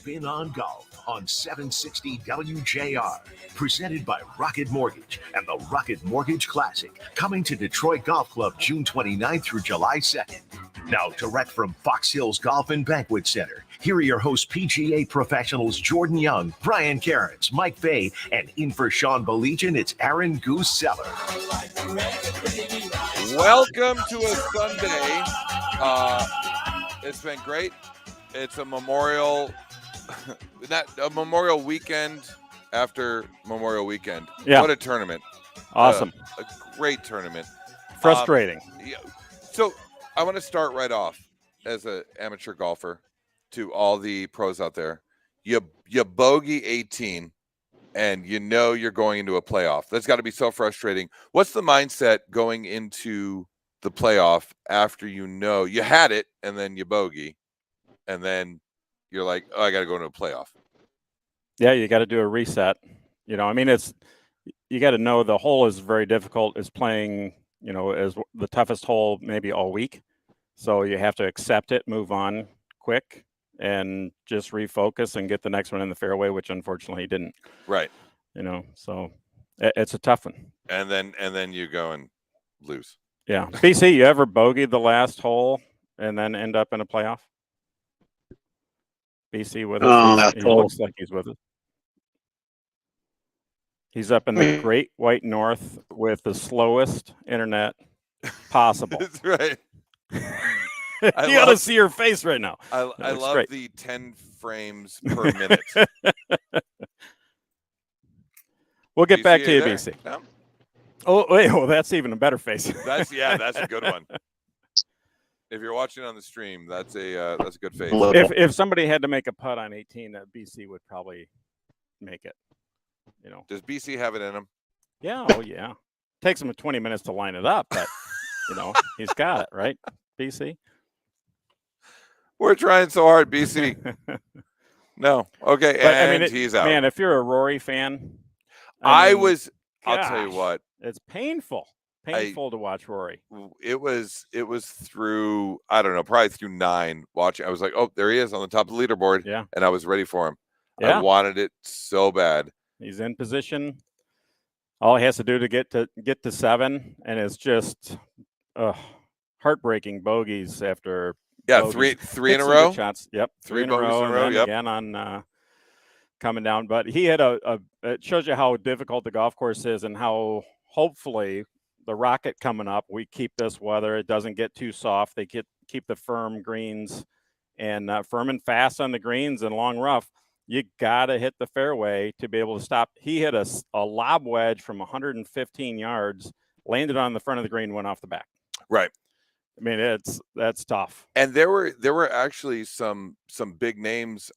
Spin on Golf on 760 WJR. Presented by Rocket Mortgage and the Rocket Mortgage Classic. Coming to Detroit Golf Club June 29th through July 2nd. Now direct from Fox Hills Golf and Banquet Center. Here are your hosts, PGA professionals Jordan Young, Brian Cairns, Mike Fay, and in for Sean Baligian, it's Aaron Goose Seller. Welcome to a Sunday. It's been great. It's a Memorial weekend after Memorial Weekend. Yeah. What a tournament. Awesome. A great tournament. Frustrating. Yeah. So I want to start right off as an amateur golfer to all the pros out there. You bogey 18 and you know you're going into a playoff. That's got to be so frustrating. What's the mindset going into the playoff after you know you had it and then you bogey and then you're like, oh, I got to go into a playoff? Yeah, you got to do a reset. You know, I mean, you got to know the hole is very difficult. It's playing, as the toughest hole maybe all week. So you have to accept it, move on quick, and just refocus and get the next one in the fairway, which unfortunately he didn't. Right. So it's a tough one. And then you go and lose. Yeah. BC, you ever bogeyed the last hole and then end up in a playoff? BC with us. He looks like he's with us. He's up in the Great White North with the slowest internet possible. That's right. You got to see your face right now. I love great. The 10 frames per minute. We'll get back to you, BC. No? Oh, wait. Well, that's even a better face. That's a good one. If you're watching on the stream, that's a good face. If somebody had to make a putt on 18, BC would probably make it. Does BC have it in him? Yeah. Oh, yeah. Takes him 20 minutes to line it up, but he's got it, right, BC? We're trying so hard, BC. No. Okay, but, he's out. Man, if you're a Rory fan, I'll tell you what. It's painful to watch Rory. It was through, I don't know, probably through 9 watching. I was like, oh, there he is on the top of the leaderboard. Yeah. And I was ready for him. Yeah. I wanted it so bad. He's in position. All he has to do to get to 7, and it's just heartbreaking bogeys after. Yeah, bogeys. three in a row. Shots. Yep, three in a row. Yep. Again on coming down, but he had it shows you how difficult the golf course is, and how hopefully the Rocket coming up, we keep this weather. It doesn't get too soft. They keep the firm greens and firm and fast on the greens and long rough. You got to hit the fairway to be able to stop. He hit a lob wedge from 115 yards, landed on the front of the green, went off the back. Right. I mean, that's tough. And there were actually some big names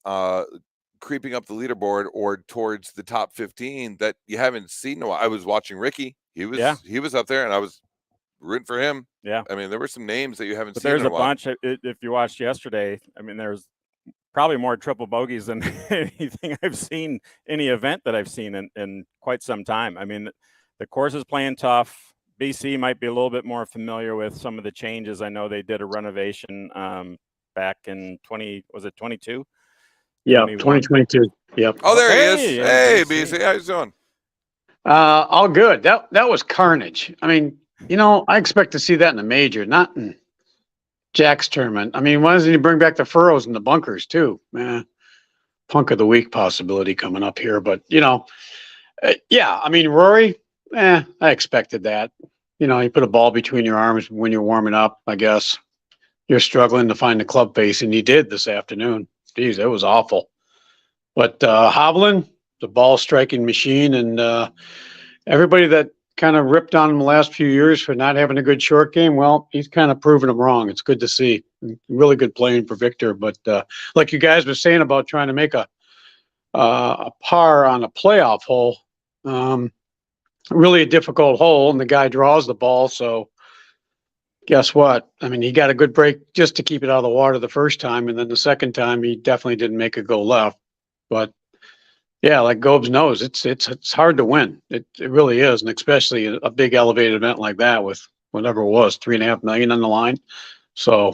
creeping up the leaderboard or towards the top 15 that you haven't seen in a while. I was watching Ricky. He was up there, and I was rooting for him. Yeah. I mean, there were some names that you haven't seen. There's in a while. bunch. If you watched yesterday, I mean, there's probably more triple bogeys than anything I've seen, any event that I've seen in quite some time. I mean, the course is playing tough. BC might be a little bit more familiar with some of the changes. I know they did a renovation back in 22? Yeah, 2022. Yep. Oh, there he is. Hey, BC, how you doing? All good. That was carnage. I mean, I expect to see that in a major, not in Jack's tournament. I mean, why doesn't he bring back the furrows and the bunkers too? Punk of the week possibility coming up here, but yeah. I mean, Rory, I expected that. You put a ball between your arms when you're warming up. I guess you're struggling to find the club face, and you did this afternoon. Geez, it was awful. But Hovland, the ball striking machine, and everybody that kind of ripped on him the last few years for not having a good short game, well, he's kind of proven them wrong. It's good to see. Really good playing for Victor. But like you guys were saying about trying to make a par on a playoff hole, really a difficult hole, and the guy draws the ball. So guess what? I mean, he got a good break just to keep it out of the water the first time, and then the second time he definitely didn't make it go left. But yeah, like Gobes knows, it's hard to win. It really is, and especially a big elevated event like that with whatever it was, $3.5 million on the line. So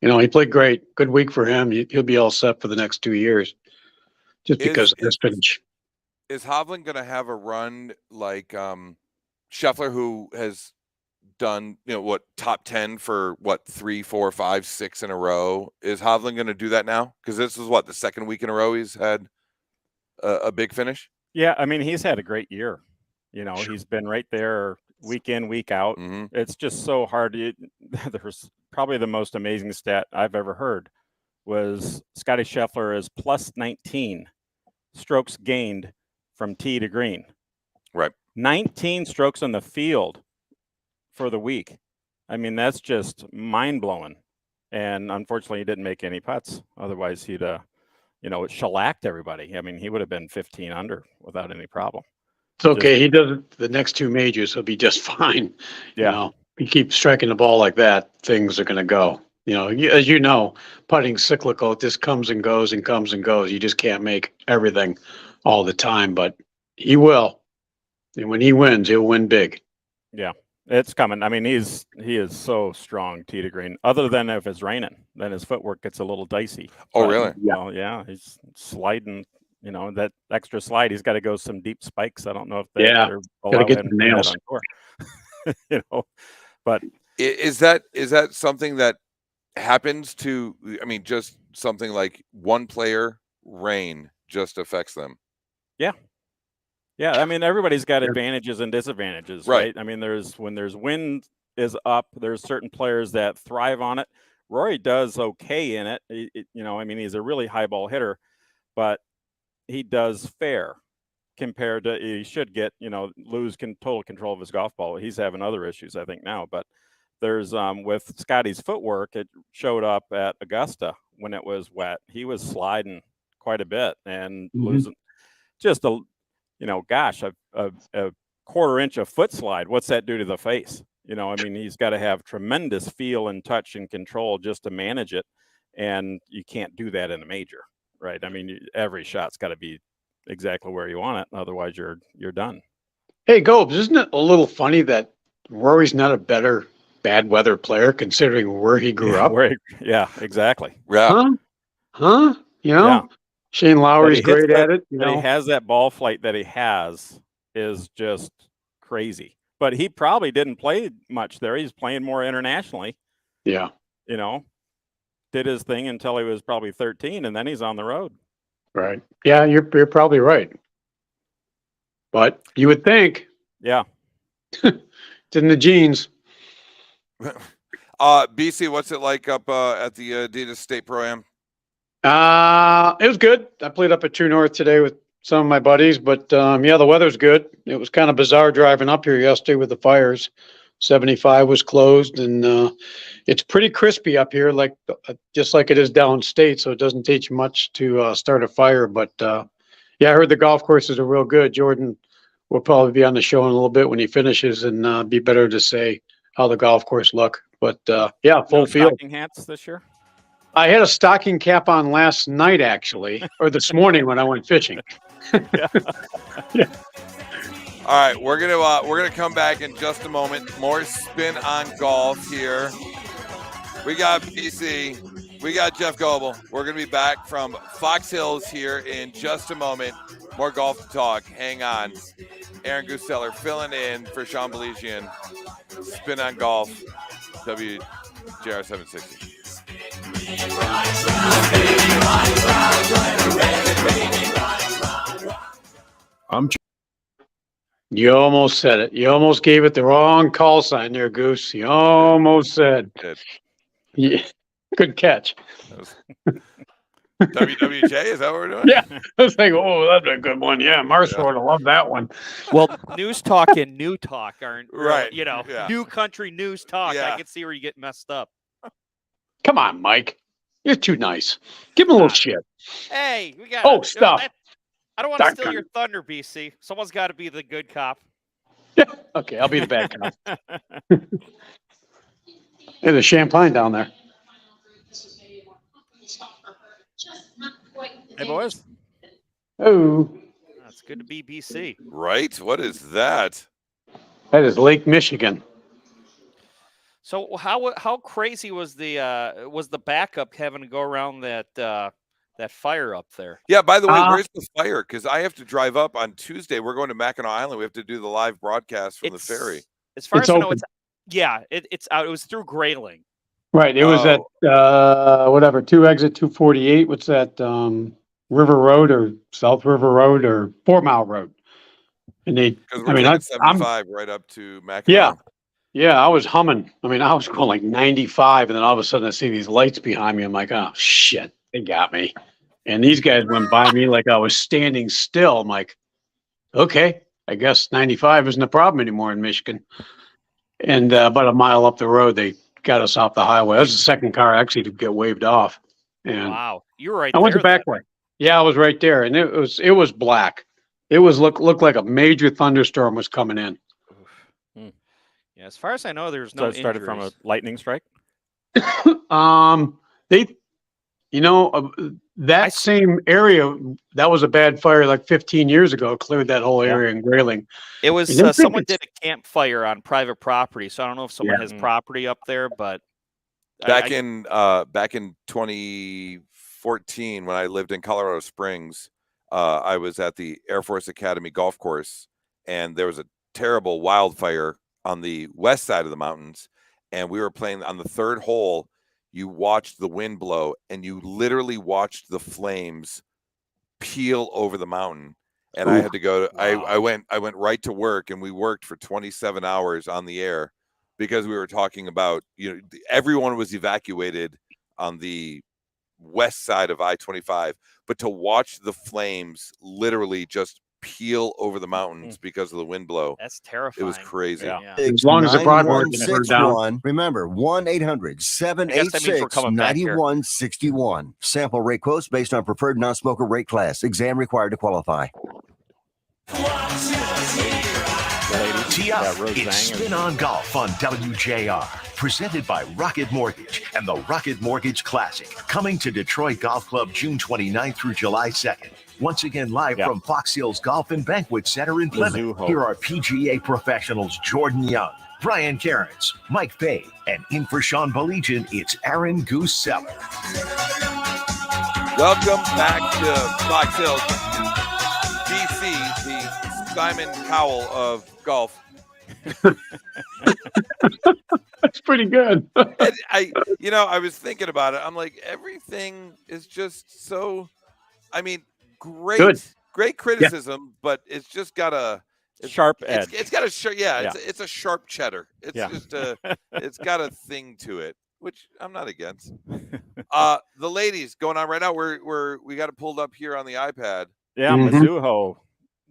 He played great. Good week for him. He'll be all set for the next 2 years, just because of his finish. Is Hovland going to have a run like Scheffler, who has done, top 10 for 3, 4, 5, 6 in a row? Is Hovland going to do that now? Because this is the second week in a row he's had a big finish. Yeah, I mean, he's had a great year. He's been right there week in, week out. Mm-hmm. It's just so hard. There's probably the most amazing stat I've ever heard was Scotty Scheffler is plus 19 strokes gained from tee to green. Right. 19 strokes on the field for the week. I mean, that's just mind-blowing. And unfortunately, he didn't make any putts. Otherwise, he'd, shellacked everybody. I mean, he would have been 15 under without any problem. It's okay. He does the next 2 majors. He'll be just fine. Yeah. He keeps striking the ball like that, things are going to go. As you know, putting's cyclical. It just comes and goes and comes and goes. You just can't make everything all the time, but he will. And when he wins, he'll win big. Yeah, it's coming. I mean, he is so strong tee to green. Other than if it's raining, then his footwork gets a little dicey. Oh, really? Yeah, he's sliding. That extra slide, he's got to go some deep spikes. I don't know if they're got to get the nails. On tour. But is that something that happens to? I mean, just something like one player, rain just affects them. Yeah, I mean, everybody's got advantages and disadvantages, right? I mean, when there's wind is up, there's certain players that thrive on it. Rory does okay in it. I mean, he's a really high ball hitter, but he does fair compared to he should get, lose total control of his golf ball. He's having other issues, I think, now. But there's with Scotty's footwork, it showed up at Augusta when it was wet. He was sliding quite a bit and losing just a quarter inch of foot slide. What's that do to the face? I mean, he's got to have tremendous feel and touch and control just to manage it. And you can't do that in a major, right? I mean, every shot's got to be exactly where you want it. Otherwise you're done. Hey, Gobes, isn't it a little funny that Rory's not a better bad weather player considering where he grew up? Yeah, exactly. Yeah. Huh? Yeah. Shane Lowry's great at it. He has that ball flight that he has is just crazy. But he probably didn't play much there. He's playing more internationally. Yeah. Did his thing until he was probably 13, and then he's on the road. Right. Yeah, you're probably right. But you would think. Yeah. It's in the genes. BC, what's it like up at the Adidas State Pro-Am? It was good. I played up at True North today with some of my buddies, but the weather's good. It was kind of bizarre driving up here yesterday with the fires. 75 was closed, and it's pretty crispy up here, like just like it is downstate. So it doesn't take much to start a fire. But I heard the golf courses are real good. Jordan will probably be on the show in a little bit when he finishes, and be better to say how the golf course look. But full field. Stocking hats this year. I had a stocking cap on last night, actually, or this morning when I went fishing. Yeah. All right, we're gonna come back in just a moment. More Spin on Golf here. We got BC, we got Jeff Goebel. We're gonna be back from Fox Hills here in just a moment. More golf to talk. Hang on. Aaron Gooseller filling in for Sean Baligian. Spin on Golf. WJR 760. You almost said it. You almost gave it the wrong call sign there, Goose. You almost said. Yeah. Good catch. WWJ, is that what we're doing? Yeah. I was like, oh, that'd be a good one. Yeah, Marshall would have loved that one. Well, news talk and new talk aren't right. New country news talk. Yeah. I can see where you get messed up. Come on, Mike. You're too nice. Give him a little shit. Hey, we got stuff. I don't want to steal your thunder, BC. Someone's got to be the good cop. Okay, I'll be the bad cop. There's a champagne down there. Hey, boys. Oh. It's good to be BC. Right? What is that? That is Lake Michigan. So how crazy was the backup having to go around that fire up there? Yeah, by the way, where's the fire? Because I have to drive up on Tuesday. We're going to Mackinac Island. We have to do the live broadcast from the ferry. As far It's as I know, open. it's out. It was through Grayling. Right. It was at whatever, 2 exit 248. What's that? River Road or South River Road or 4 Mile Road. And Because we're taking 75 right up to Mackinac. Yeah. Yeah, I was humming. I mean, I was going like 95, and then all of a sudden I see these lights behind me. I'm like, oh shit, they got me. And these guys went by me like I was standing still. I'm like, okay, I guess 95 isn't a problem anymore in Michigan. And about a mile up the road, they got us off the highway. That was the second car actually to get waved off. And wow, you were right I there. went the back way. Yeah, I was right there, and it was black. It was looked like a major thunderstorm was coming in. Yeah, as far as I know, there's no. So it started from a lightning strike. That same area, that was a bad fire like 15 years ago. Cleared that whole area in Grayling. It was someone did a campfire on private property, so I don't know if someone has property up there, but back in 2014 when I lived in Colorado Springs, I was at the Air Force Academy golf course, and there was a terrible wildfire on the west side of the mountains, and we were playing on the third hole. You watched the wind blow, and you literally watched the flames peel over the mountain. And I had to go to, I went right to work, and we worked for 27 hours on the air because we were talking about, everyone was evacuated on the west side of I-25, but to watch the flames literally just peel over the mountains because of the wind blow. That's terrifying. It was crazy. Yeah. As long as the broadboard never down. Remember, 1-800-786-9161. Sample rate quotes based on preferred non-smoker rate class. Exam required to qualify. Tee up. It's Spin on Golf on WJR. Presented by Rocket Mortgage and the Rocket Mortgage Classic. Coming to Detroit Golf Club June 29th through July 2nd. Once again, live from Fox Hills Golf and Banquet Center in Plymouth. Here are PGA professionals Jordan Young, Brian Cairns, Mike Fay, and in for Sean Baligian, it's Aaron Goose Seller. Welcome back to Fox Hills, DC, the Simon Cowell of golf. That's pretty good. I was thinking about it. I'm like, everything is just so, great criticism, but it's just got a sharp edge. It's got a it's a sharp cheddar. It's just it's got a thing to it, which I'm not against. The ladies going on right now. We got it pulled up here on the iPad. Yeah, Mizuho,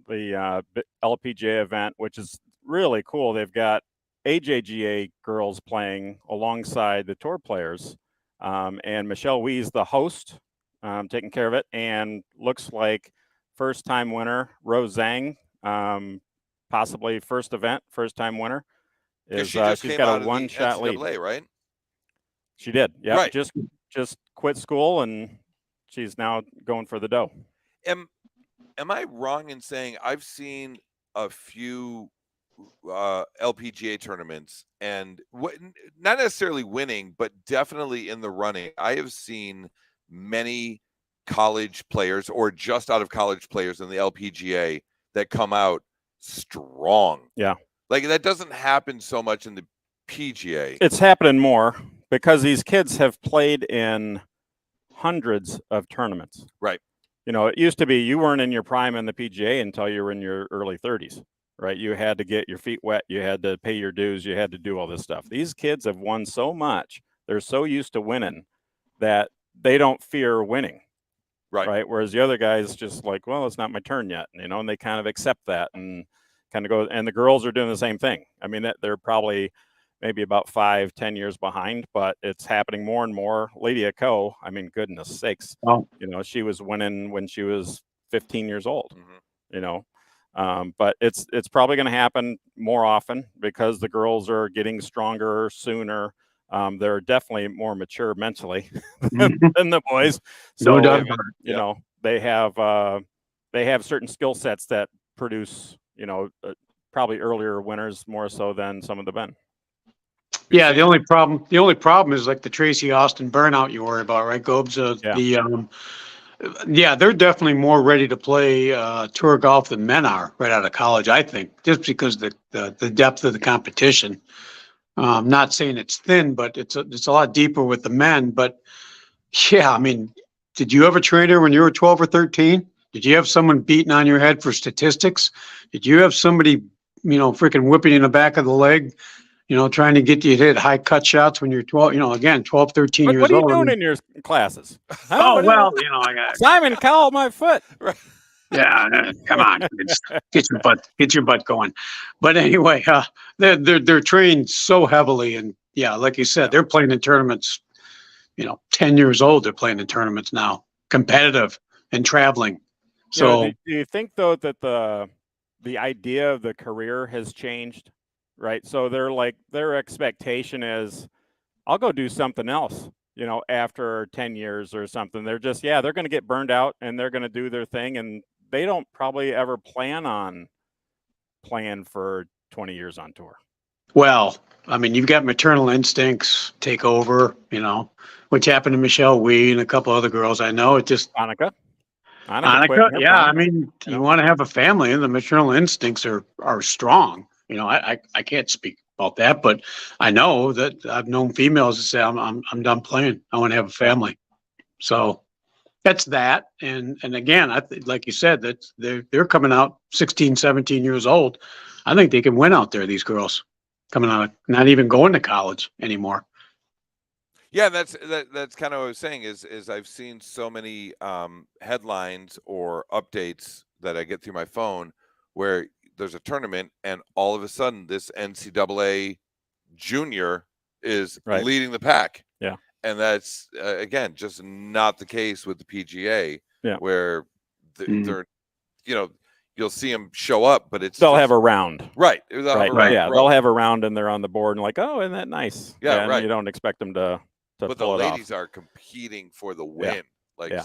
the LPGA event, which is really cool. They've got AJGA girls playing alongside the tour players, and Michelle Wee's the host, taking care of it, and looks like first-time winner Rose Zhang, possibly first time winner. She's got a one-shot lead, right? She did, yeah. Right. Just quit school, and she's now going for the dough. Am I wrong in saying I've seen a few LPGA tournaments and not necessarily winning, but definitely in the running? I have seen many college players or just out of college players in the LPGA that come out strong. Yeah. Like that doesn't happen so much in the PGA. It's happening more because these kids have played in hundreds of tournaments. Right. It used to be you weren't in your prime in the PGA until you were in your early 30s, right? You had to get your feet wet. You had to pay your dues. You had to do all this stuff. These kids have won so much. They're so used to winning that they don't fear winning. Right. Whereas the other guys just like, well, it's not my turn yet, and they kind of accept that and kind of go. And the girls are doing the same thing. I mean, they're probably maybe about 5-10 years behind, but it's happening more and more. Lydia Ko, goodness sakes, she was winning when she was 15 years old, but it's probably going to happen more often because the girls are getting stronger sooner. They're definitely more mature mentally than the boys. So, no doubt about it. They have certain skill sets that produce, probably earlier winners more so than some of the men. Yeah, the only problem is like the Tracy Austin burnout you worry about, right, Gobes? Yeah, they're definitely more ready to play tour golf than men are right out of college, I think, just because the depth of the competition. Not saying it's thin, but it's a lot deeper with the men. But yeah, I mean, did you have a trainer when you were 12 or 13? Did you have someone beating on your head for statistics? Did you have somebody, freaking whipping you in the back of the leg, trying to get you to hit high cut shots when you're 12, again, 12, 13 years old? What are you doing in your classes? Huh? Oh, What are well, you- I got Simon called my foot. yeah, come on, get your butt going. But anyway, they're trained so heavily, and yeah, like you said, they're playing in tournaments. 10 years old, they're playing in tournaments now, competitive and traveling. So, do you think though that the idea of the career has changed, right? So their expectation is, I'll go do something else, after 10 years or something. They're just, they're going to get burned out and they're going to do their thing, and they don't probably ever plan for 20 years on tour. well, I mean, you've got maternal instincts take over, which happened to Michelle Wee and a couple other girls I know. It just Annika, Annika, yeah. I mean, you want to have a family, and the maternal instincts are strong. I can't speak about that, but I know that I've known females that say, I'm done playing. I want to have a family. So that's that. And again, like you said, that they're coming out 16, 17 years old. I think they can win out there. These girls coming out, not even going to college anymore. Yeah, that's kind of what I was saying is I've seen so many headlines or updates that I get through my phone where there's a tournament and all of a sudden this NCAA junior is leading the pack. Yeah. And that's, again, just not the case with the PGA where they're, you'll see them show up, but they'll have a round. Right. They'll have a round and they're on the board and like, oh, isn't that nice? Yeah, right. You don't expect them to but the pull it ladies off. are competing for the win,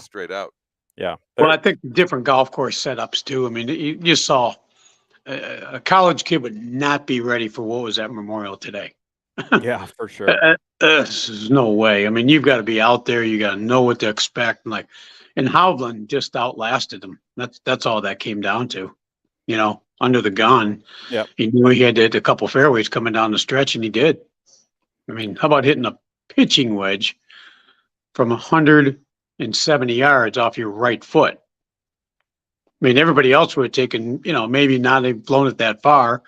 straight out. Yeah. Well, I think different golf course setups too. I mean, you saw a college kid would not be ready for what was at Memorial today. Yeah, for sure. There's no way. I mean, you've got to be out there. You got to know what to expect. And Hovland just outlasted him. That's all that came down to. Under the gun. Yeah. He knew he had to hit a couple fairways coming down the stretch, and he did. I mean, how about hitting a pitching wedge from 170 yards off your right foot? I mean, everybody else would have taken, maybe not have blown it that far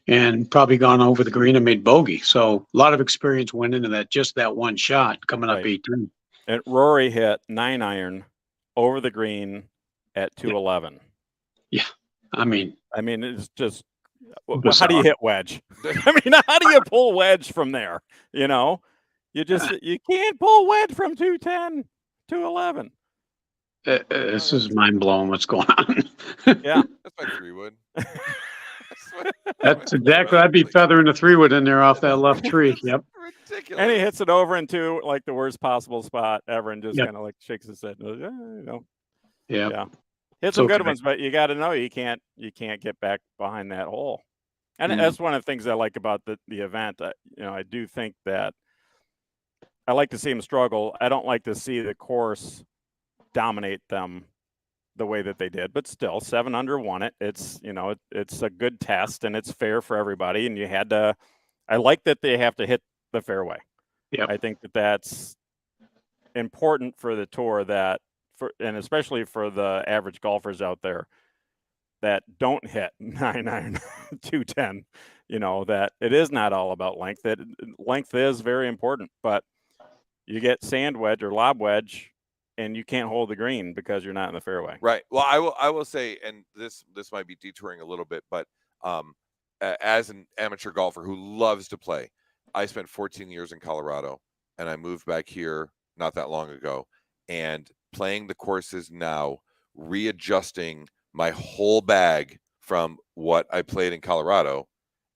and probably gone over the green and made bogey. So a lot of experience went into that one shot coming up 18. And Rory hit 9-iron over the green at 211. Yeah. I mean, it's just, how do you hit wedge? I mean, how do you pull wedge from there? You can't pull wedge from 210, 211. This is mind blowing what's going on. Yeah. That's my 3-wood. That's exactly. I'd be feathering a 3-wood in there off that left tree. Yep. Ridiculous. And he hits it over into like the worst possible spot ever and just kind of like shakes his head. Yeah. Hit some good ones, but you got to know you can't get back behind that hole. And that's one of the things I like about the event. I do think that I like to see them struggle. I don't like to see the course dominate them the way that they did, but still 7 under won it. It's, it's a good test and it's fair for everybody. And I like that they have to hit the fairway. Yeah. I think that's important for the tour and especially for the average golfers out there that don't hit 9-iron, 210, that it is not all about length. That length is very important, but you get sand wedge or lob wedge and you can't hold the green because you're not in the fairway. Right. Well, I will say, and this might be detouring a little bit, but as an amateur golfer who loves to play, I spent 14 years in Colorado and I moved back here not that long ago, and playing the courses now, readjusting my whole bag from what I played in Colorado,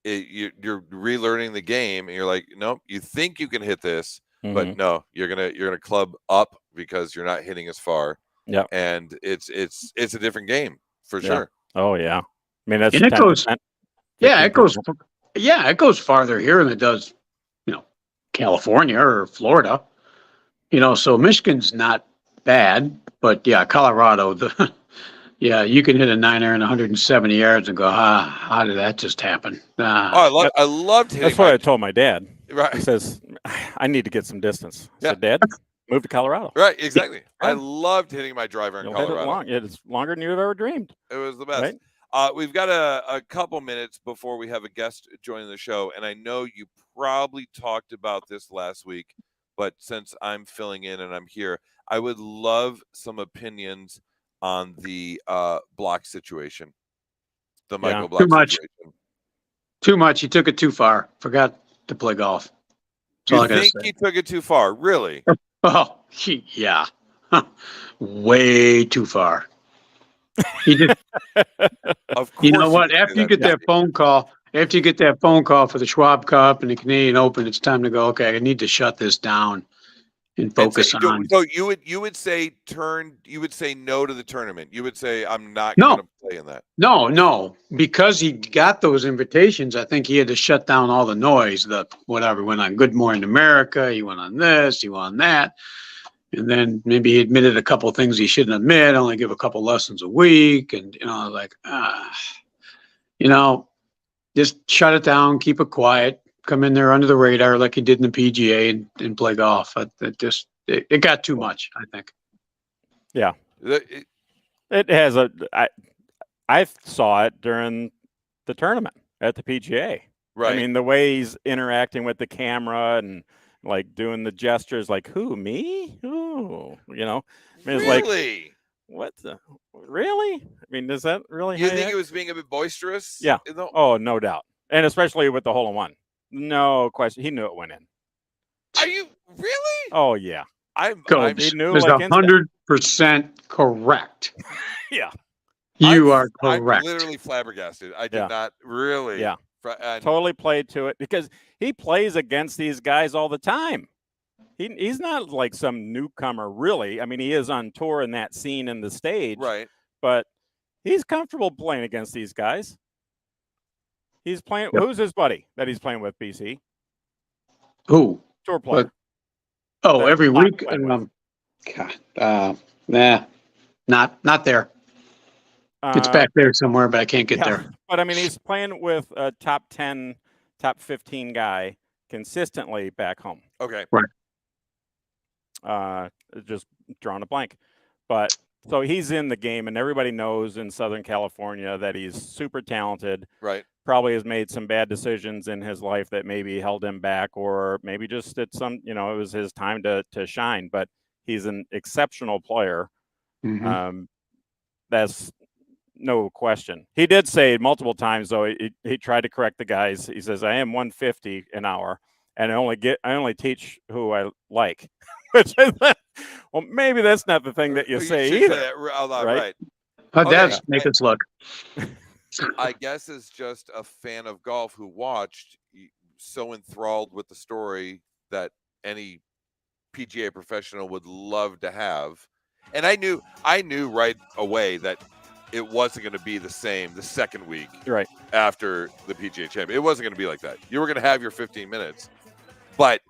you're relearning the game and you're like, no, you think you can hit this, but no, you're gonna club up because you're not hitting as far. Yeah. And it's a different game for sure. Oh yeah. I mean, that's it goes farther here than it does, California or Florida. So Michigan's not bad, but yeah, Colorado, yeah, you can hit a niner and 170 yards and go, how did that just happen? Oh, I loved hitting. That's what I told my dad. Right. He says, I need to get some distance. I Yeah. said, Dad, move to Colorado. Right, exactly. Yeah. I loved hitting my driver in You'll hit Colorado. it long. It's longer than you've ever dreamed. It was the best. Right? We've got a couple minutes before we have a guest joining the show, and I know you probably talked about this last week, but since I'm filling in and I'm here, I would love some opinions on the Block situation, the Michael Block situation. Too much. He took it too far. Forgot to play golf. You think he took it too far? Really? Oh, yeah. Way too far. He just, of course. You know what? After you get that phone call for the Schwab Cup and the Canadian Open, it's time to go, okay, I need to shut this down and focus on. So you would say no to the tournament. You would say, I'm not going to play in that. No, because he got those invitations. I think he had to shut down all the noise. Whatever went on Good Morning America. He went on this. He went on that, and then maybe he admitted a couple of things he shouldn't admit. Only give a couple lessons a week, and just shut it down. Keep it quiet. Come in there under the radar like he did in the PGA and play golf. It got too much, I think. Yeah. It has I saw it during the tournament at the PGA. Right. I mean, the way he's interacting with the camera and like doing the gestures, like, who, me? Who? I mean, it's really? Like, what the? Really? I mean, does that really? You think he was being a bit boisterous? Yeah. Oh, no doubt. And especially with the hole-in-one. No question. He knew it went in. Are you really? Oh, yeah. He knew like 100% correct. Yeah. You are correct. I'm literally flabbergasted. I did not really. Yeah. Totally played to it because he plays against these guys all the time. He's not like some newcomer, really. I mean, he is on tour in that scene in the stage. Right. But he's comfortable playing against these guys. He's playing. Yep. Who's his buddy that he's playing with, BC? Who? Tour player. Every week? Not there. It's back there somewhere, but I can't get there. But, I mean, he's playing with a top 10, top 15 guy consistently back home. Okay. Right. Just drawing a blank. But so he's in the game, and everybody knows in Southern California that he's super talented. Right. Probably has made some bad decisions in his life that maybe held him back, or maybe just it was his time to shine. But he's an exceptional player. Mm-hmm. That's no question. He did say multiple times, though, he tried to correct the guys. He says, I am 150 an hour, and I only teach who I like. Which is, well, maybe that's not the thing that you say either. Right? How does make us look? I guess as just a fan of golf who watched, so enthralled with the story that any PGA professional would love to have. And I knew right away that it wasn't going to be the same the second week after the PGA Championship. It wasn't going to be like that. You were going to have your 15 minutes. But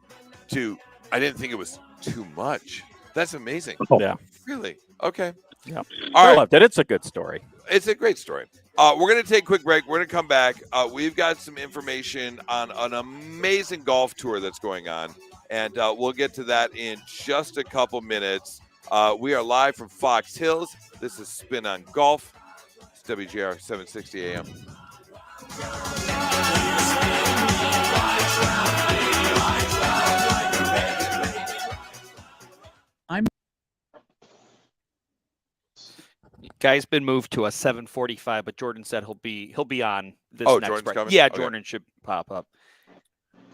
I didn't think it was too much. That's amazing. Oh. Yeah. Really? Okay. Yeah. All right. Loved it. It's a good story. It's a great story. We're going to take a quick break. We're going to come back. We've got some information on an amazing golf tour that's going on, and we'll get to that in just a couple minutes. We are live from Fox Hills. This is Spin on Golf. It's WGR 760 AM. Guy's been moved to a 7:45, but Jordan said he'll be on this next Jordan's break. coming? Yeah, Okay. Jordan should pop up.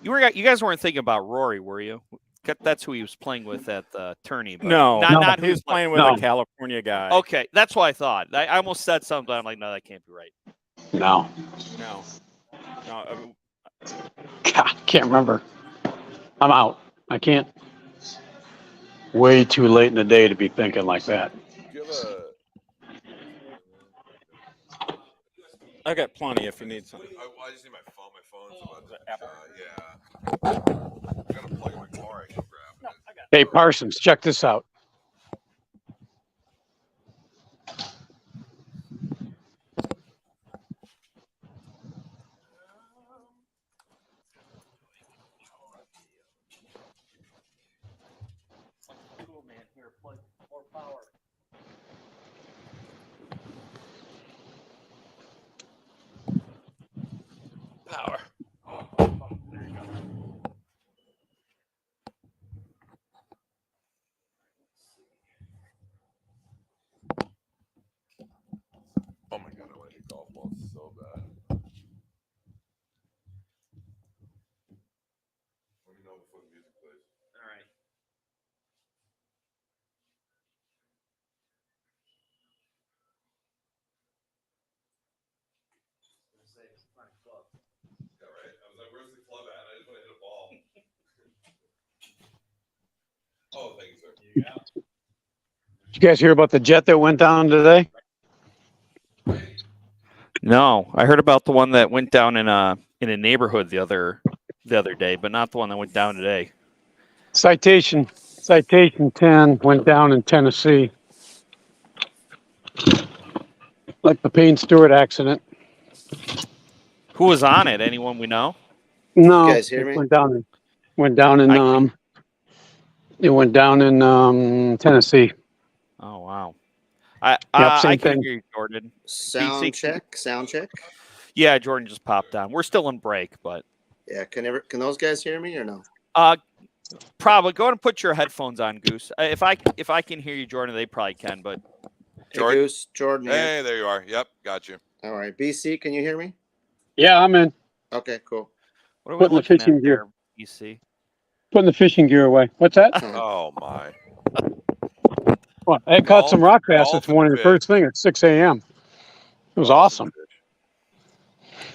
You guys weren't thinking about Rory, were you? That's who he was playing with at the tourney. But not he was playing with a California guy. Okay, that's what I thought. I almost said something. I'm like, no, that can't be right. No. God, can't remember. I'm out. I can't. Way too late in the day to be thinking like that. I got plenty if you need something. I just need my phone. My phone's about to, yeah. I'm gonna plug Hey, Parsons, check this out. Power. Oh my God, I want to hit golf balls so bad. Let me know before the music plays. All right. Yeah, right. I was like, "Where's the club at?" I just want to hit a ball. Oh, thank you, sir. Did you guys hear about the jet that went down today? No, I heard about the one that went down in a neighborhood the other day, but not the one that went down today. Citation 10 went down in Tennessee. Like the Payne Stewart accident. Who was on it? Anyone we know? No, You guys hear it me? went down in Tennessee. Oh wow. I Same can thing. hear you, Jordan. Sound BC? check. Yeah, Jordan just popped on. We're still in break, but Yeah, can those guys hear me or no? probably go ahead and put your headphones on, Goose. If I can hear you, Jordan, they probably can. But Hey, Jordan? Goose, Jordan here. Hey, there you are. Yep, got you. All right, BC, can you hear me? Yeah, I'm in. Okay, cool. what are we Putting the looking fishing at gear. there, BC? Putting the fishing gear away. What's that? Oh my. Well, I caught some rock bass this golf and morning. fish. First thing at 6 a.m. It was awesome.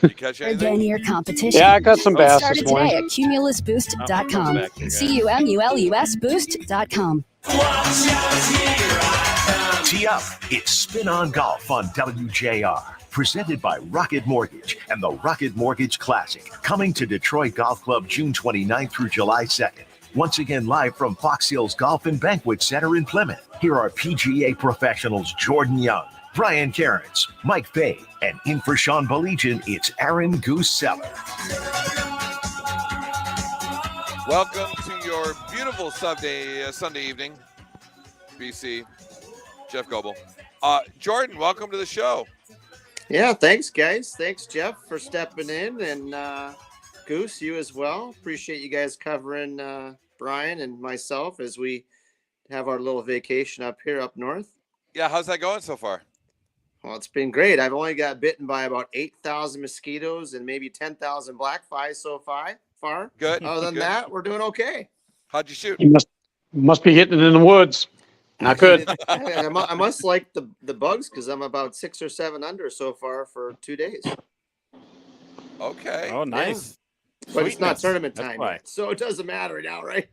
Did you catch Again, anything? your competition. Yeah, I got some Get bass started this morning. today at cumulusboost.com. back here, guys. CUMULUSboost.com. Tee up. It's Spin on Golf on WJR. Presented by Rocket Mortgage and the Rocket Mortgage Classic. Coming to Detroit Golf Club June 29th through July 2nd. Once again live from Fox Hills Golf and Banquet Center in Plymouth. Here are PGA professionals Jordan Young, Brian Cairns, Mike Fay, and in for Sean Baligian, it's Aaron Goose Seller. Welcome to your beautiful Sunday evening, BC, Jeff Goebel. Jordan, welcome to the show. Yeah, thanks, guys. Thanks, Jeff, for stepping in, and Goose, you as well. Appreciate you guys covering Brian and myself as we have our little vacation up north. Yeah, how's that going so far? Well, it's been great. I've only got bitten by about 8,000 mosquitoes and maybe 10,000 black flies so far. Good. Other than good. that, we're doing okay. How'd you shoot? You must be hitting it in the woods. Not good. I must like the bugs because I'm about 6 or 7 under so far for 2 days. Okay. Oh, nice. But it's not Sweetness. tournament That's time why. yet, so it doesn't matter now, right?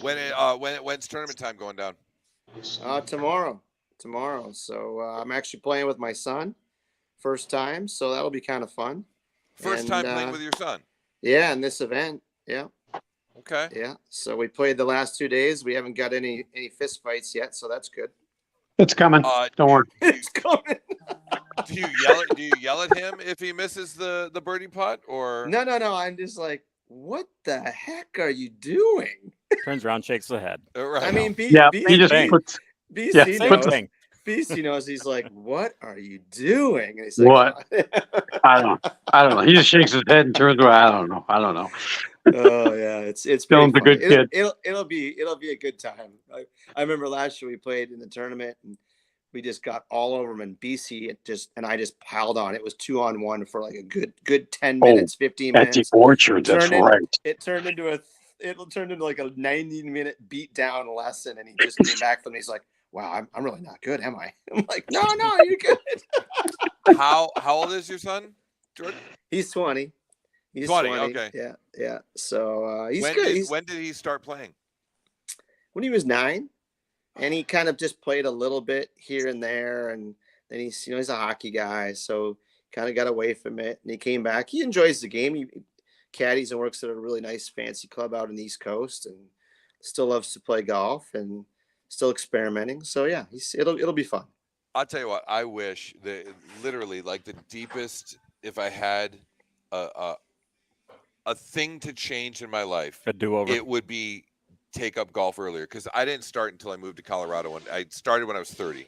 When's tournament time going down? Tomorrow. So I'm actually playing with my son, first time, so that'll be kind of fun. First time playing with your son. Yeah, in this event. Yeah. Okay. Yeah. So we played the last 2 days. We haven't got any fist fights yet, so that's good. It's coming. Don't worry. It's coming. Do you yell at him if he misses the birdie putt or No. I'm just like, what the heck are you doing? Turns around, shakes the head. Right. I mean, He just thing. puts. BC Yeah, Same knows. thing. BC knows. He's like, what are you doing? And he's like, What? I don't know. He just shakes his head and turns around. I don't know. Oh yeah, it's Dylan's pretty a good funny. kid. It'll be a good time. I remember last year we played in the tournament and we just got all over him, and BC and I just piled on. It was 2-on-1 for like a good 10 minutes, 15 At the minutes. orchard, that's Turned in- right. It turned into like a 90-minute beat down lesson, and he just came back from. He's like, "Wow, I'm really not good, am I?" I'm like, "No, you're good." How old is your son, Jordan? He's 20. He's 20, 20. okay. Yeah. So he's when good. when did he start playing? When he was 9, and he kind of just played a little bit here and there, and then he's a hockey guy, so kind of got away from it, and he came back. He enjoys the game. He caddies and works at a really nice fancy club out in the East Coast, and still loves to play golf and still experimenting. So yeah, it'll be fun. I'll tell you what, I wish that literally like the deepest, if I had a thing to change in my life, A do-over. it would be take up golf earlier, because I didn't start until I moved to Colorado, and I started when I was 30,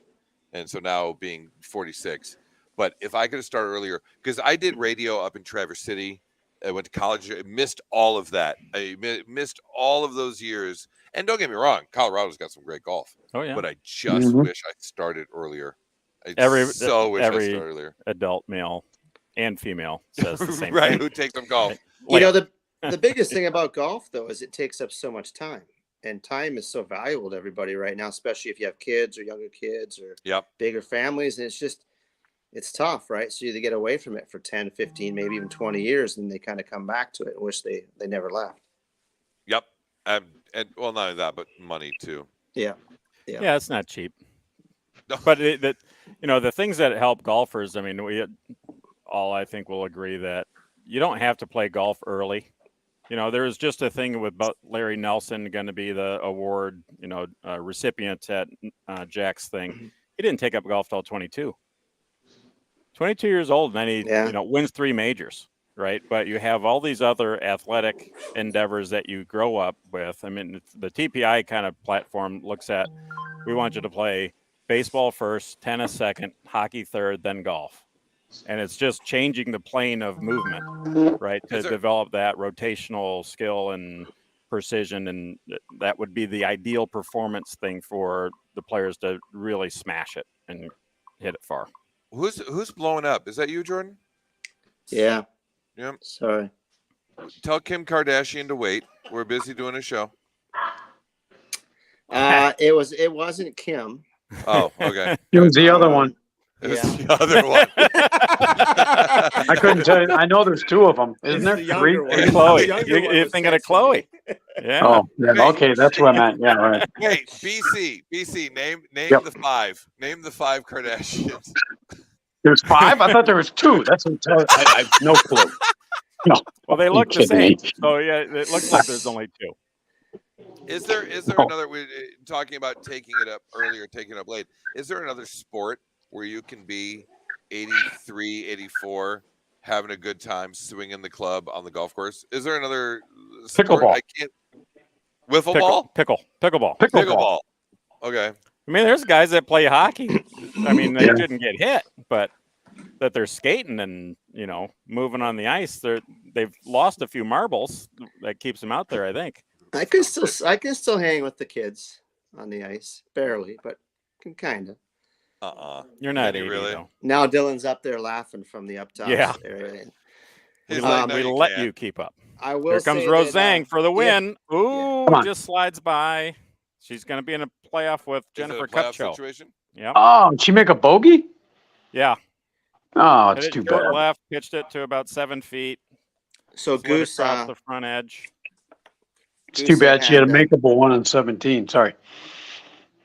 and so now being 46. But if I could have started earlier, because I did radio up in Traverse City, I went to college, I missed all of that. I missed all of those years. And don't get me wrong, Colorado's got some great golf. Oh yeah. But I just wish I started earlier. I Every started earlier. Adult male and female says the same right, thing. who takes up golf. You know, the biggest thing about golf, though, is it takes up so much time. And time is so valuable to everybody right now, especially if you have kids or younger kids or bigger families. And it's tough, right? So you get away from it for 10, 15, maybe even 20 years, and they kind of come back to it and wish they never left. Yep. And well, not only that, but money too. Yeah. Yeah, it's not cheap. No. But the things that help golfers, I mean, we all, I think, will agree that you don't have to play golf early. You know, there was just a thing with Larry Nelson going to be the award, recipient at Jack's thing. He didn't take up golf till 22. 22 years old, and then he wins 3 majors, right? But you have all these other athletic endeavors that you grow up with. I mean, the TPI kind of platform looks at, we want you to play baseball first, tennis second, hockey third, then golf. And it's just changing the plane of movement, right, to develop that rotational skill and precision. And that would be the ideal performance thing for the players to really smash it and hit it far. Who's blowing up? Is that you, Jordan? Yeah. Yep. Sorry. Tell Kim Kardashian to wait. We're busy doing a show. It wasn't Kim. Oh, okay. It was the other one. It was the other one. I couldn't tell you. I know there's 2 of them. Isn't there? 3? Hey, Chloe. You're thinking of Chloe. Yeah. Oh, yeah. Okay. That's what I meant. Yeah, right. Wait, BC, name the 5. Name the 5 Kardashians. There's 5? I thought there was 2. That's what I have no clue. No. Well, they look the same. So yeah, it looks like there's only 2. Is there another, talking about taking it up early or taking it up late, is there another sport where you can be 83, 84, having a good time swinging the club on the golf course? Is there another sport? Pickleball. I can't. Wiffle ball? Pickleball. Okay. I mean, there's guys that play hockey. I mean, they shouldn't get hit, but that they're skating and, moving on the ice, they've lost a few marbles. That keeps them out there, I think. I can still hang with the kids on the ice, barely, but can kind of. You're not 80, really. Though. Now Dylan's up there laughing from the up top area. He's like, no, we you let can't. you keep up. I will. Here comes say Roseanne for the win. Yeah. Ooh, Come on. just slides by. She's going to be in a playoff with Jennifer Kupcho. Situation? Yeah. Oh, did she make a bogey? Yeah. Oh, it's Hit it too short bad. left, pitched it to about 7 feet. So slid Goose, across the front edge. It's too bad she had a makeable 1 on 17. Sorry.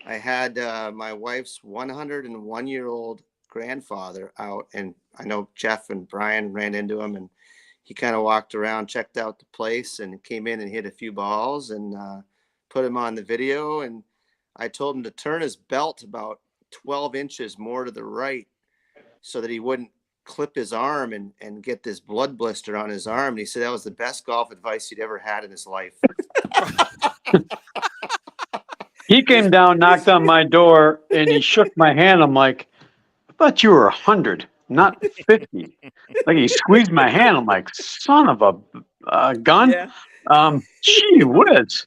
I had my wife's 101-year-old grandfather out, and I know Jeff and Brian ran into him, and he kind of walked around, checked out the place, and came in and hit a few balls and put him on the video. And I told him to turn his belt about 12 inches more to the right so that he wouldn't clip his arm and get this blood blister on his arm. And he said that was the best golf advice he'd ever had in his life. He came down, knocked on my door, and he shook my hand. I'm like, I thought you were 100, not 50. Like he squeezed my hand. I'm like, son of a gun. Yeah. Gee whiz.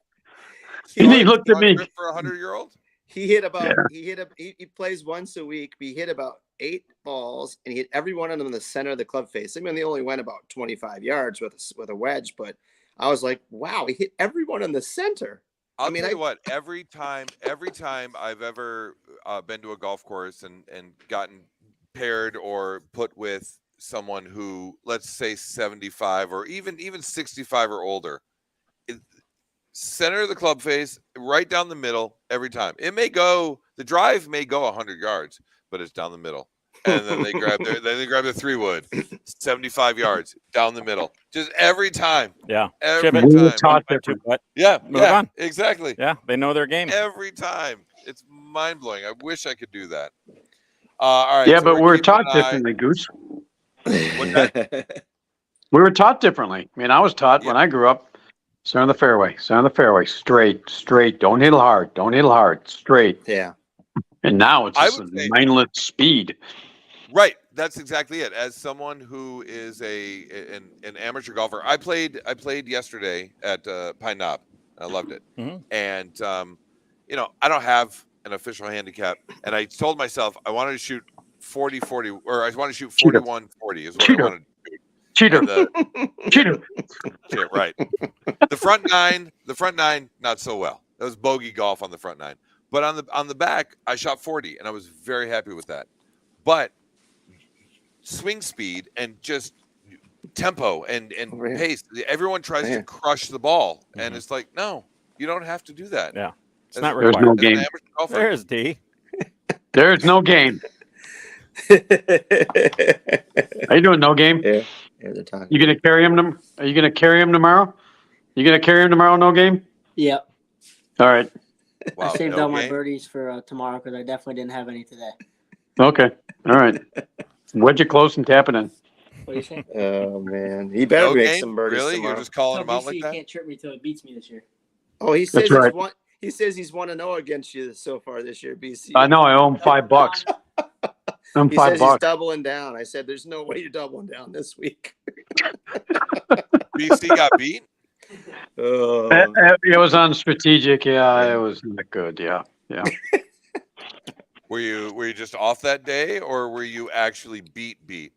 And he looked at me. For a 100-year-old? He hit about, he plays once a week, but he hit about 8 balls and he hit every one of them in the center of the club face. I mean, they only went about 25 yards with a wedge, but I was like, wow, he hit everyone in the center. I'll tell you what, every time I've ever been to a golf course and gotten paired or put with someone who, let's say 75 or even 65 or older, center of the club face, right down the middle every time. The drive may go 100 yards, but it's down the middle. and then they grab their 3-wood, 75 yards down the middle, just every time. Yeah. Every We were time. taught different. Yeah, Move on. exactly. Yeah, they know their game. Every time. It's mind blowing. I wish I could do that. All right. Yeah, so but we're we're keeping taught an eye- differently, Goose. What's that? We were taught differently. I mean, I was taught when I grew up, center of the fairway, straight, don't hit hard, straight. Yeah. And now it's I just would say- mindless speed. Right. That's exactly it. As someone who is an amateur golfer, I played yesterday at Pine Knob. I loved it. Mhm. And I don't have an official handicap, and I told myself I wanted to shoot 40-40, or I want to shoot 41-40 is what I wanted to do. Cheater. And Cheater. yeah, right. The front nine, not so well. That was bogey golf on the front nine. But on the back, I shot 40, and I was very happy with that. But swing speed and just tempo and pace, everyone tries to crush the ball, and it's like, no, you don't have to do that. Yeah. It's As not a- There's required. no as an game. amateur golfer, There's D. There's no game. Are you doing no game? Yeah, they're talking. You gonna carry him? Are you gonna carry him tomorrow? You gonna carry him tomorrow? No game. Yep. All right. wow, I saved no all my game? birdies for tomorrow because I definitely didn't have any today. Okay. All right. Wedge it close and tap it in. What do you say? Oh man, he better No make game? some birdies Really? tomorrow. You're just calling him out BC like that? can't trip me till it beats me this year. Oh, he says That's right. He says he's 1-0 against you so far this year, BC. I know. I owe him $5. I'm He says he's $5. doubling down. I said, "There's no way you're doubling down this week." BC got beat. Oh, It was on strategic. Yeah, it was not good. Yeah. Yeah. Were you just off that day, or were you actually beat?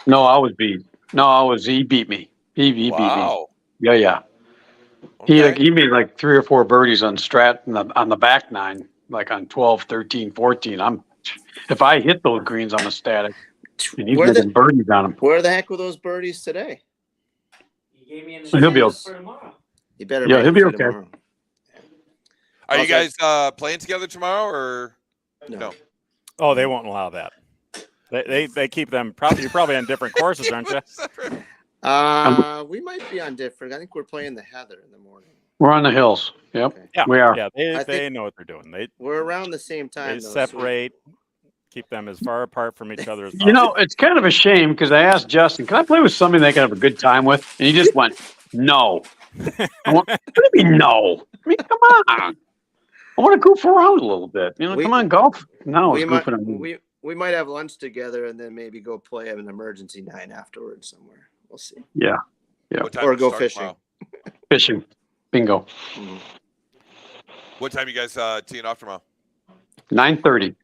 No, I was beat. No, he beat me. He beat me. Wow. Yeah. Okay. He made like 3 or 4 birdies on strat on the back nine, like on 12, 13, 14. If I hit those greens, I'm ecstatic. And he's Where making birdies on them. where the heck were those birdies today? You gave me He'll be okay. for tomorrow. You better. Yeah, make he'll it be for okay. tomorrow. Are you Okay. guys playing together tomorrow, or no? Oh, they won't allow that. They keep them. You're probably on different courses, aren't you? We might be on different. I think we're playing the Heather in the morning. We're on the hills. Yep. Okay. Yeah, We are. Yeah, I they think- know what they're doing. We're around the same time. They though, so separate, keep them as far apart from each other as possible. You know, it's kind of a shame because I asked Justin, can I play with somebody that I can have a good time with? And he just went, no. I went, what do you mean no? I mean, come on. I want to goof around a little bit. You know, We- come on, golf. No, we it's might goofing around. we might have lunch together and then maybe go play an emergency night afterwards somewhere. We'll see. Yeah. What time Or do you go start fishing. tomorrow? Fishing. Bingo. Mhm. What time you guys teeing off tomorrow? 9:30.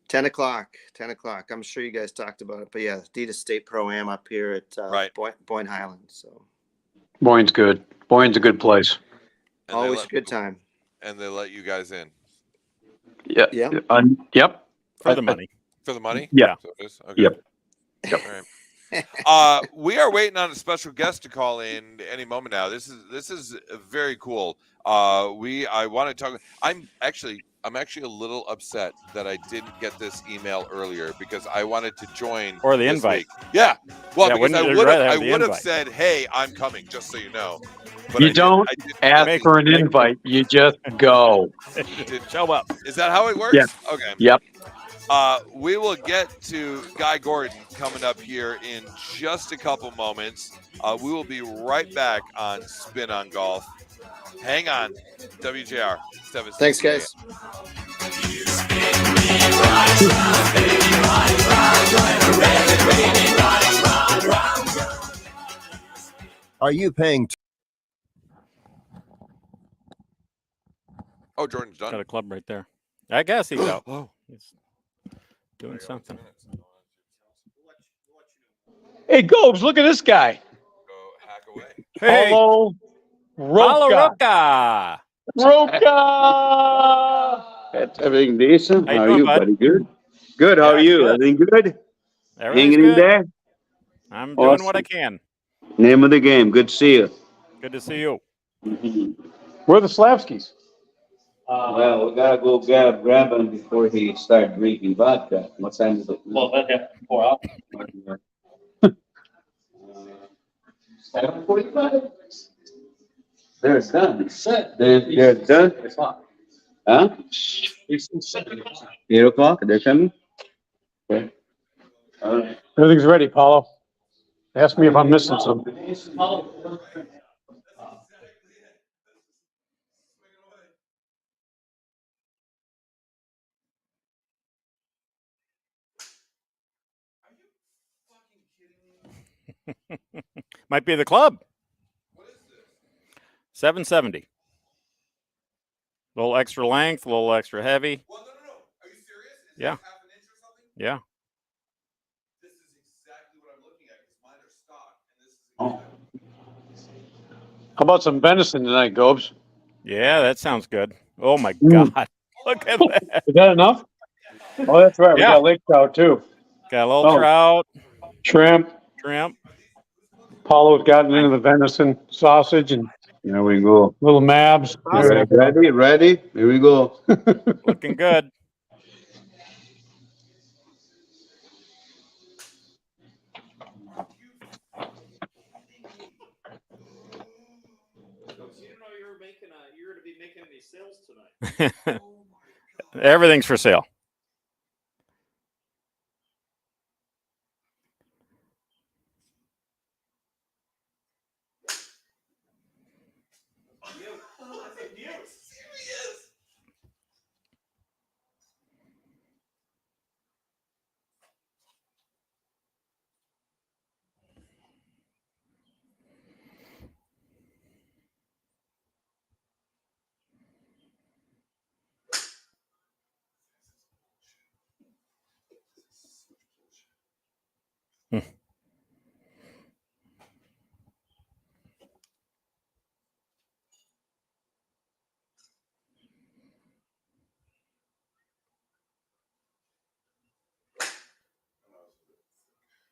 10 o'clock. 10 o'clock. I'm sure you guys talked about it, but yeah, Adidas State Pro-Am up here at Right. Boyne Highland. So Boyne's good. Boyne's a good place. And they always let- a good time. And they let you guys in Yeah. Yeah. Yep. For the money. for the money. Yeah. So it is? Okay. Yep. All right. We are waiting on a special guest to call in any moment now. This is very cool. I want to talk. I'm actually a little upset that I didn't get this email earlier because I wanted to join Or the this invite. week. Yeah. Well, Yeah, because wouldn't I you would rather have have the invite? said, "Hey, I'm coming," just so you know. But You I didn't- don't I didn't Ask get for an the- invite. You just go. Show up. Is that how it works? Yeah. Okay. Yep. We will get to Guy Gordon coming up here in just a couple moments. We will be right back on Spin on Golf. Hang on. WJR. 760. Thanks, guys. Are you paying Oh, Jordan's Got done. a club right there. I guess he's out. Oh. He's doing something. Hey, Gobes, look at this guy. Go hack away. Hey, Paulo Roca. Roca. That's everything decent. How you How are doing, you, bud? buddy? Good. Good. How Yeah, are you? good. Everything good? Everything's Hanging in good. there? I'm doing what I Awesome. can. Name of the game. Good to see you. Good to see you. We're the Slavskis. Well, we gotta go grab him before he start drinking vodka. What time is it? Well, that happened 4 hours. 7:45. They're done. They're done? Huh? 8 o'clock, they're coming? Okay. All right. Everything's ready, Paulo. Ask me if I'm missing something. Might be the club. 770. A little extra length, a little extra heavy. Well, no. Are you serious? Is Yeah. it half an inch or something? Yeah. This is exactly what I'm looking at because mine are stock, and this is How about some venison tonight, Gobes? Yeah, that sounds good. Oh my Mm. God. Look at that. Is that enough? Oh, that's right. We Yeah. got lake trout too. Got a little trout, Shrimp. shrimp. Paulo's gotten into the venison sausage and Here we go. little mabs. Ready? Here we go. Looking good. You were to be making any sales tonight. Everything's for sale.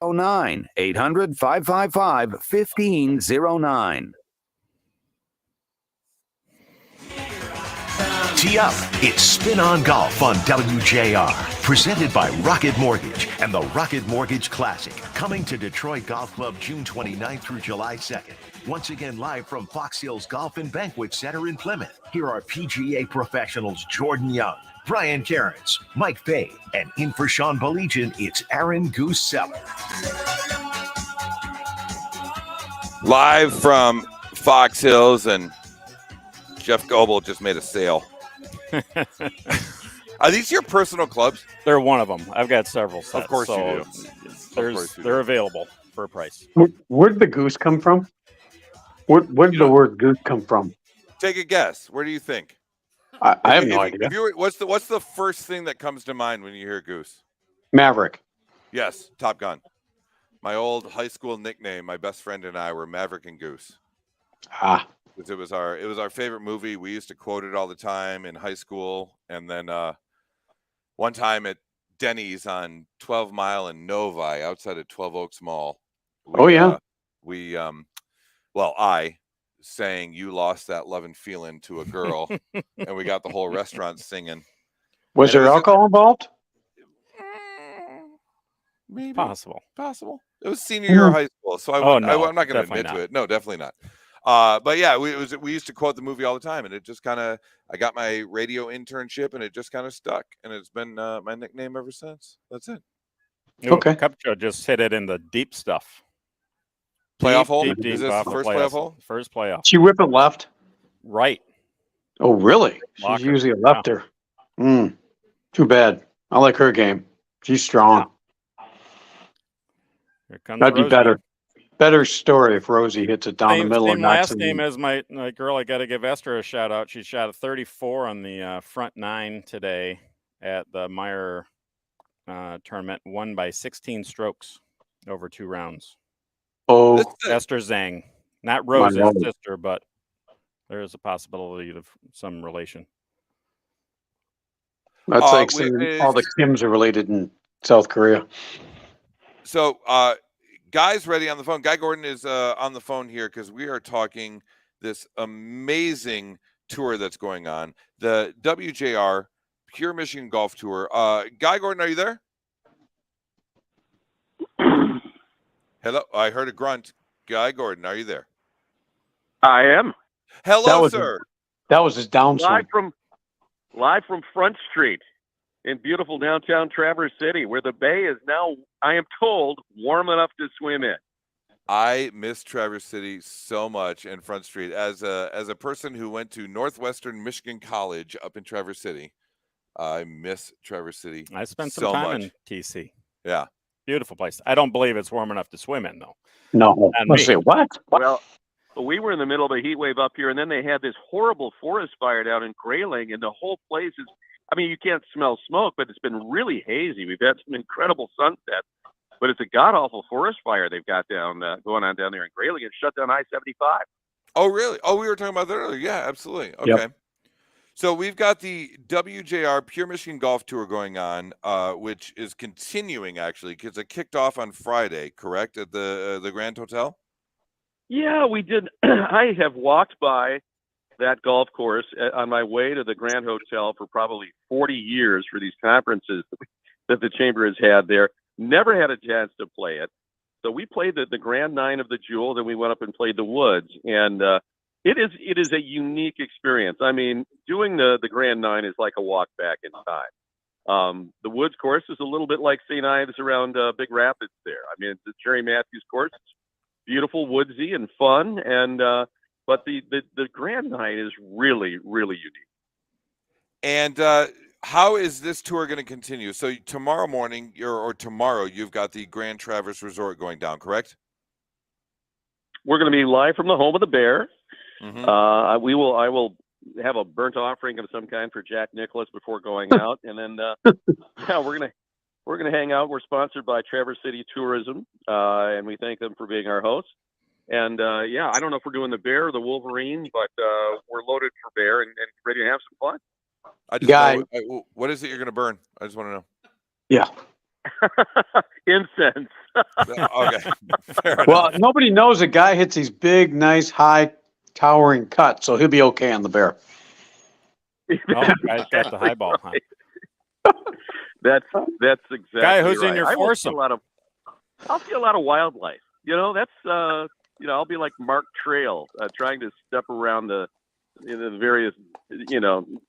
Oh 800-555-1509. Tee up. It's Spin on Golf on WJR. Presented by Rocket Mortgage and the Rocket Mortgage Classic. Coming to Detroit Golf Club June 29th through July 2nd. Once again live from Fox Hills Golf and Banquet Center in Plymouth. Here are PGA professionals Jordan Young, Brian Cairns, Mike Fay, and in for Sean Baligian, it's Aaron Goose Seller. live from Fox Hills, and Jeff Goebel just made a sale. Are these your personal clubs? They're one of them. I've got several sets. Of course you do. They're available for a price. Where did the goose come from? Where did the word goose come from? Take a guess. Where do you think? I have no idea. What's the first thing that comes to mind when you hear Goose? Maverick. Yes, Top Gun. My old high school nickname, my best friend and I were Maverick and Goose. Ah. It was our favorite movie. We used to quote it all the time in high school. And then one time at Denny's on 12 Mile and Novi outside of 12 Oaks Mall. I sang "You Lost That Lovin' Feeling" to a girl, and we got the whole restaurant singing. Was there alcohol involved? Maybe possible. It was senior year of high school, so I'm not going to admit not. to it. No, definitely not. But yeah, we used to quote the movie all the time, and it just kind of, I got my radio internship, and it just kind of stuck, and it's been my nickname ever since. That's it. Ooh, okay. Cupcho just hit it in the deep stuff. Playoff hole? Deep, Is this the first playoff hole? First playoff. She whip it left? Right. Oh, really? Locker. She's usually a lefter. Too bad. I like her game. She's strong. Here comes That'd be Rosie. better. Better story if Rosie hits it down the middle Same and knocks last it name in. as my girl. I got to give Esther a shout out. She shot a 34 on the front nine today at the Meyer tournament. Won by 16 strokes over 2 rounds. Oh, Esther Zhang, not Rose's lord. sister, but there is a possibility of some relation. That's like saying all the Kims are related in South Korea. So, Guy's ready on the phone. Guy Gordon is on the phone here because we are talking this amazing tour that's going on, the WJR Pure Michigan Golf Tour. Guy Gordon, are you there? Hello, I heard a grunt. Guy Gordon, are you there? I am. Hello, sir. That was his downswing. Live from Front Street in beautiful downtown Traverse City, where the bay is now, I am told, warm enough to swim in. I miss Traverse City so much, and Front Street. As a person who went to Northwestern Michigan College up in Traverse City, I miss Traverse City. I spent some so time much. in TC. Yeah, beautiful place. I don't believe it's warm enough to swim in, though. No, let's say what? Well, we were in the middle of a heat wave up here, and then they had this horrible forest fire down in Grayling, and the whole place is, I mean, you can't smell smoke, but it's been really hazy. We've had some incredible sunsets, but it's a god-awful forest fire they've got going on down there in Grayling. It shut down I-75. Oh, really? Oh, we were talking about that earlier. Yeah, absolutely. Okay. Yep. So we've got the WJR Pure Michigan Golf Tour going on, which is continuing, actually, because it kicked off on Friday, correct, at the Grand Hotel? Yeah, we did. I have walked by that golf course on my way to the Grand Hotel for probably 40 years for these conferences that the Chamber has had there. Never had a chance to play it. So we played the Grand Nine of the Jewel, then we went up and played the Woods. And it is a unique experience. I mean, doing the Grand Nine is like a walk back in time. The Woods course is a little bit like St. Ives around Big Rapids there. I mean, it's the Jerry Matthews course. It's beautiful, woodsy, and fun. And but the Grand Nine is really, really unique. And how is this tour going to continue? So tomorrow morning, or tomorrow, you've got the Grand Traverse Resort going down, correct? We're going to be live from the home of the Bear. Mm-hmm. I will have a burnt offering of some kind for Jack Nicklaus before going out, and then yeah, we're gonna hang out. We're sponsored by Traverse City Tourism, and we thank them for being our hosts. And yeah, I don't know if we're doing the Bear or the Wolverine, but we're loaded for Bear and ready to have some fun. I just know, what is it you're going to burn? I just want to know. Yeah. Incense. Okay. Fair Well, enough. nobody knows a guy hits these big, nice, high, towering cuts, so he'll be okay on the Bear. Oh, I got the high ball, huh? That's exactly Guy, who's right. in your I will foursome? I'll see a lot of wildlife. You know, that's I'll be like Mark Trail, trying to step around the various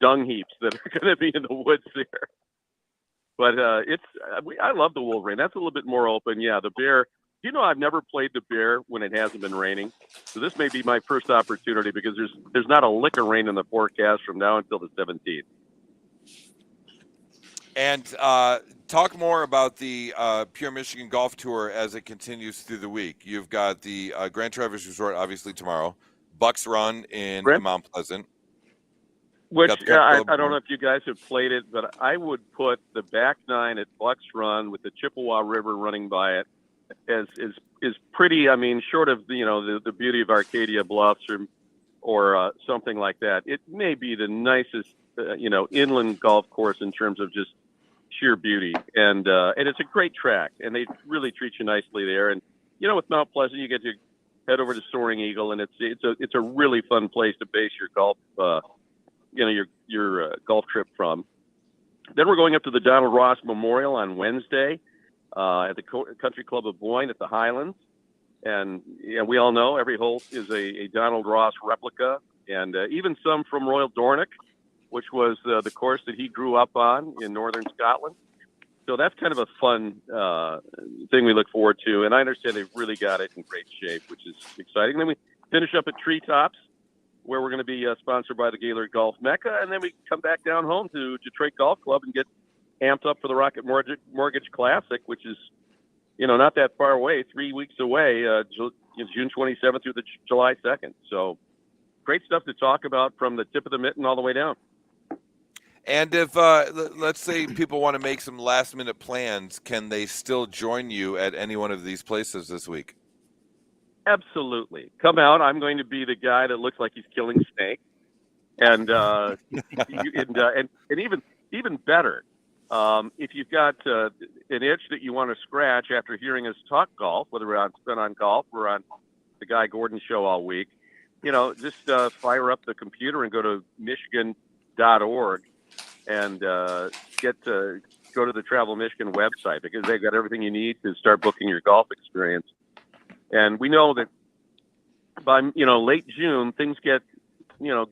dung heaps that are going to be in the woods there. But I love the Wolverine. That's a little bit more open. Yeah, the Bear. I've never played the Bear when it hasn't been raining, so this may be my first opportunity because there's not a lick of rain in the forecast from now until the 17th. And talk more about the Pure Michigan Golf Tour as it continues through the week. You've got the Grand Traverse Resort, obviously, tomorrow. Bucks Run in Mount Pleasant. Which I don't know if you guys have played it, but I would put the back nine at Bucks Run with the Chippewa River running by it is pretty. I mean, short of the beauty of Arcadia Bluffs or something like that, it may be the nicest inland golf course in terms of just sheer beauty, and it's a great track, and they really treat you nicely there. And with Mount Pleasant, you get to head over to Soaring Eagle, and it's a really fun place to base your golf your golf trip from. Then we're going up to the Donald Ross Memorial on Wednesday at the Country Club of Boyne at the Highlands, and we all know every hole is a Donald Ross replica, and even some from Royal Dornoch, which was the course that he grew up on in northern Scotland. So that's kind of a fun thing we look forward to. And I understand they've really got it in great shape, which is exciting. Then we finish up at Treetops, where we're going to be sponsored by the Gaylord Golf Mecca. And then we come back down home to Detroit Golf Club and get amped up for the Rocket Mortgage Classic, which is, not that far away, 3 weeks away, June 27th through the July 2nd. So great stuff to talk about from the tip of the mitten all the way down. And if, let's say people want to make some last-minute plans, can they still join you at any one of these places this week? Absolutely. Come out. I'm going to be the guy that looks like he's killing snakes. And even better, if you've got an itch that you want to scratch after hearing us talk golf, whether we're on Spin on Golf or on the Guy Gordon Show all week, just fire up the computer and go to Michigan.org and go to the Travel Michigan website, because they've got everything you need to start booking your golf experience. And we know that by late June, things get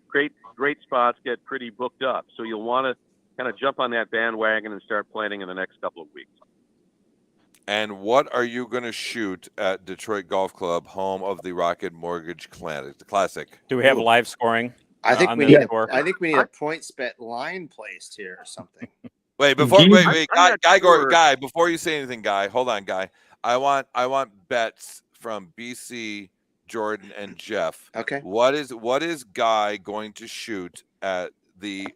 great spots get pretty booked up. So you'll want to kind of jump on that bandwagon and start planning in the next couple of weeks. And what are you going to shoot at Detroit Golf Club, home of the Rocket Mortgage Classic? Do we have live scoring? I think we need a PointsBet line placed here or something. Wait, Guy, before you say anything, Guy, hold on, Guy. I want bets from BC, Jordan, and Jeff. Okay. What is Guy going to shoot at the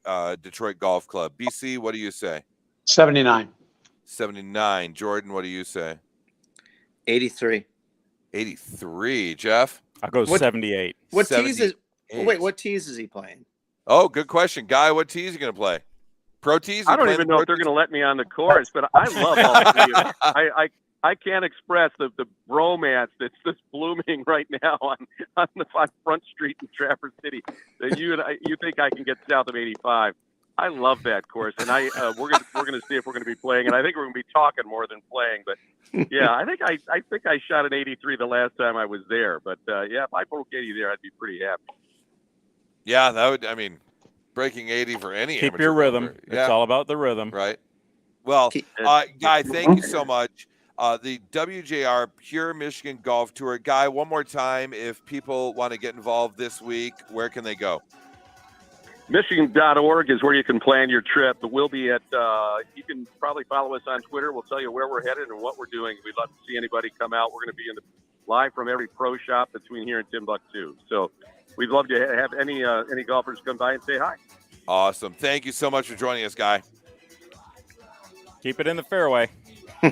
Detroit Golf Club? BC, what do you say? 79. 79. Jordan, what do you say? 83. 83. Jeff? I'll go 78. What tees is he playing? Oh, good question. Guy, what tees are you going to play? Pro tees? I don't even know if they're going to let me on the course, but I love all three of them. I can't express the bromance that's just blooming right now on Front Street in Traverse City. You think I can get south of 85? I love that course, and we're gonna see if we're gonna be playing, and I think we're gonna be talking more than playing. But yeah, I think I shot an 83 the last time I was there. But yeah, if I broke 80 there, I'd be pretty happy. Yeah, that would. I mean, breaking 80 for any. Keep your rhythm. It's all about the rhythm, right? Well, Guy, thank you so much. The WJR Pure Michigan Golf Tour. Guy, one more time, if people want to get involved this week, where can they go? Michigan.org is where you can plan your trip. But we'll be at, you can probably follow us on Twitter. We'll tell you where we're headed and what we're doing. We'd love to see anybody come out. We're going to be live from every pro shop between here and Timbuktu. So we'd love to have any golfers come by and say hi. Awesome. Thank you so much for joining us, Guy. Keep it in the fairway. From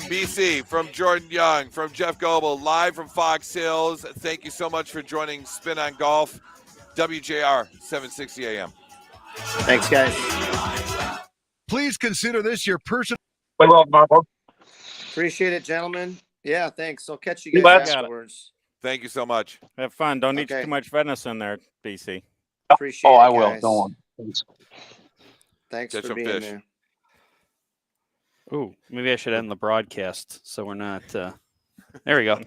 BC, from Jordan Young, from Jeff Goebel, live from Fox Hills. Thank you so much for joining Spin on Golf. WJR 760 AM. Thanks, guys. Please consider this your personal. Appreciate it, gentlemen. Yeah, thanks. I'll catch you guys afterwards. Thank you so much. Have fun. Don't eat too much venison there, BC. Appreciate it, I will. guys. Don't worry. Thanks Catch for some being fish. there. Ooh, maybe I should end the broadcast so we're not. There we go.